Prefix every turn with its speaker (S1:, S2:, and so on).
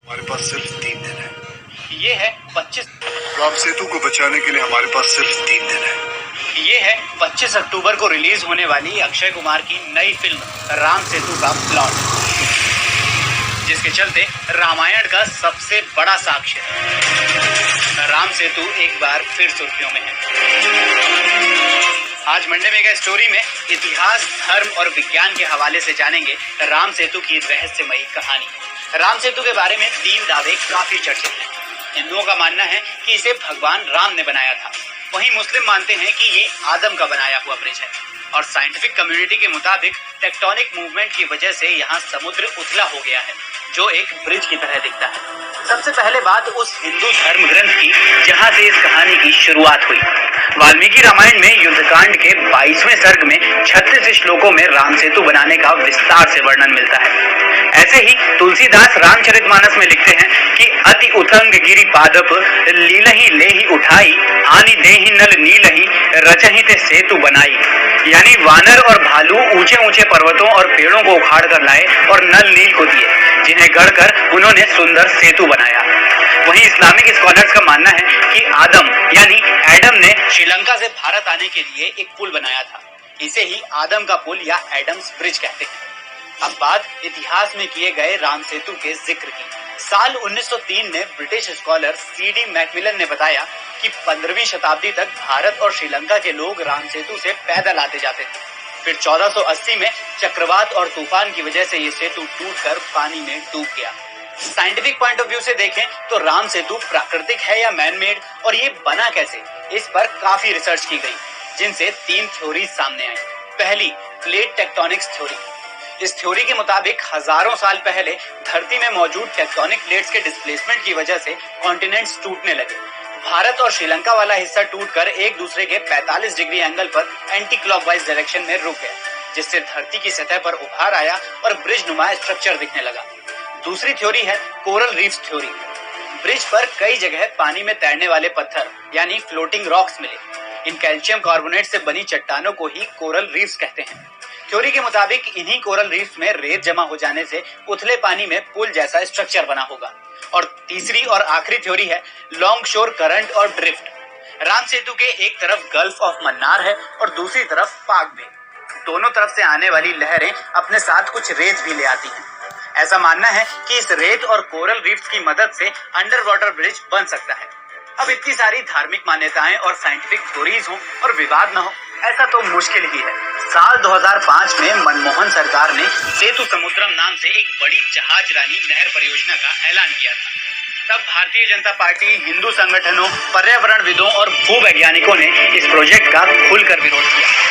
S1: हमारे पास सिर्फ 3 दिन है।
S2: ये है 25
S1: राम सेतु को बचाने के लिए हमारे पास सिर्फ 3 दिन है।
S2: ये है 25 अक्टूबर को रिलीज होने वाली अक्षय कुमार की नई फिल्म राम सेतु का प्लॉट, जिसके चलते रामायण का सबसे बड़ा साक्ष्य राम सेतु एक बार फिर सुर्खियों में है। आज मंडे मेगा स्टोरी में इतिहास, धर्म और विज्ञान के हवाले से जानेंगे राम सेतु की रहस्यमयी कहानी। राम सेतु के बारे में 3 दावे काफी चर्चित हैं। हिंदुओं का मानना है कि इसे भगवान राम ने बनाया था, वहीं मुस्लिम मानते हैं कि ये आदम का बनाया हुआ ब्रिज है, और साइंटिफिक कम्युनिटी के मुताबिक टेक्टोनिक मूवमेंट की वजह से यहाँ समुद्र उथला हो गया है, जो एक ब्रिज की तरह दिखता है। सबसे पहले बात उस हिंदू धर्म ग्रंथ की जहाँ से इस कहानी की शुरुआत हुई। वाल्मीकि रामायण में युद्धकांड के 22वें सर्ग में 36 श्लोकों में राम सेतु बनाने का विस्तार से वर्णन मिलता है। ऐसे ही तुलसीदास रामचरितमानस में लिखते हैं कि अति उतंग गिरि पादप लीलहि लेहि उठाई आनि देहि नल नीलहि रचहि ते सेतु बनाई। यानी वानर और भालू ऊंचे ऊंचे पर्वतों और पेड़ों को उखाड़ कर लाए और नल नील को दिए, जिन्हें गढ़कर उन्होंने सुंदर सेतु बनाया। वहीं इस्लामिक स्कॉलर्स का मानना है कि आदम यानी एडम ने श्रीलंका से भारत आने के लिए एक पुल बनाया था। इसे ही आदम का पुल या एडम्स ब्रिज कहते हैं। अब बात इतिहास में किए गए राम सेतु के जिक्र की। साल 1903 में ब्रिटिश स्कॉलर सीडी मैकमिलन ने बताया कि 15वीं शताब्दी तक भारत और श्रीलंका के लोग राम सेतु से पैदल आते जाते थे। फिर 1480 में चक्रवात और तूफान की वजह से ये सेतु टूटकर पानी में डूब गया। साइंटिफिक पॉइंट ऑफ व्यू से देखें तो राम सेतु प्राकृतिक है या मैन मेड, और ये बना कैसे, इस पर काफी रिसर्च की गई, जिनसे 3 थ्योरीज सामने आई। पहली, प्लेट टेक्टोनिक्स थ्योरी। इस थ्योरी के मुताबिक हजारों साल पहले धरती में मौजूद टेक्टोनिक प्लेट्स के डिस्प्लेसमेंट की वजह से कॉन्टिनेंट्स टूटने लगे। भारत और श्रीलंका वाला हिस्सा टूटकर एक दूसरे के 45 डिग्री एंगल पर एंटी क्लॉकवाइज डायरेक्शन में रुक गया, जिससे धरती की सतह पर उभार आया और ब्रिज नुमा स्ट्रक्चर दिखने लगा। दूसरी थ्योरी है कोरल रीफ्स थ्योरी। ब्रिज पर कई जगह पानी में तैरने वाले पत्थर यानी फ्लोटिंग रॉक्स मिले। इन कैल्शियम कार्बोनेट से बनी चट्टानों को ही कोरल रीफ्स कहते हैं। थ्योरी के मुताबिक इन्हीं कोरल रीफ्स में रेत जमा हो जाने से उथले पानी में पुल जैसा स्ट्रक्चर बना होगा। और तीसरी और आखिरी थ्योरी है लॉन्ग शोर करंट और ड्रिफ्ट। राम सेतु के एक तरफ गल्फ ऑफ मन्नार है और दूसरी तरफ पाक बे। दोनों तरफ से आने वाली लहरें अपने साथ कुछ रेत भी ले आती हैं। ऐसा मानना है कि इस रेत और कोरल रीफ्स की मदद से अंडर वाटर ब्रिज बन सकता है। अब इतनी सारी धार्मिक मान्यताएं और साइंटिफिक थ्योरीज हो और विवाद न हो, ऐसा तो मुश्किल ही है। साल 2005 में मनमोहन सरकार ने सेतु समुद्रम नाम से एक बड़ी जहाज रानी नहर परियोजना का ऐलान किया था। तब भारतीय जनता पार्टी, हिंदू संगठनों, पर्यावरणविदों और भूवैज्ञानिकों ने इस प्रोजेक्ट का खुलकर विरोध किया।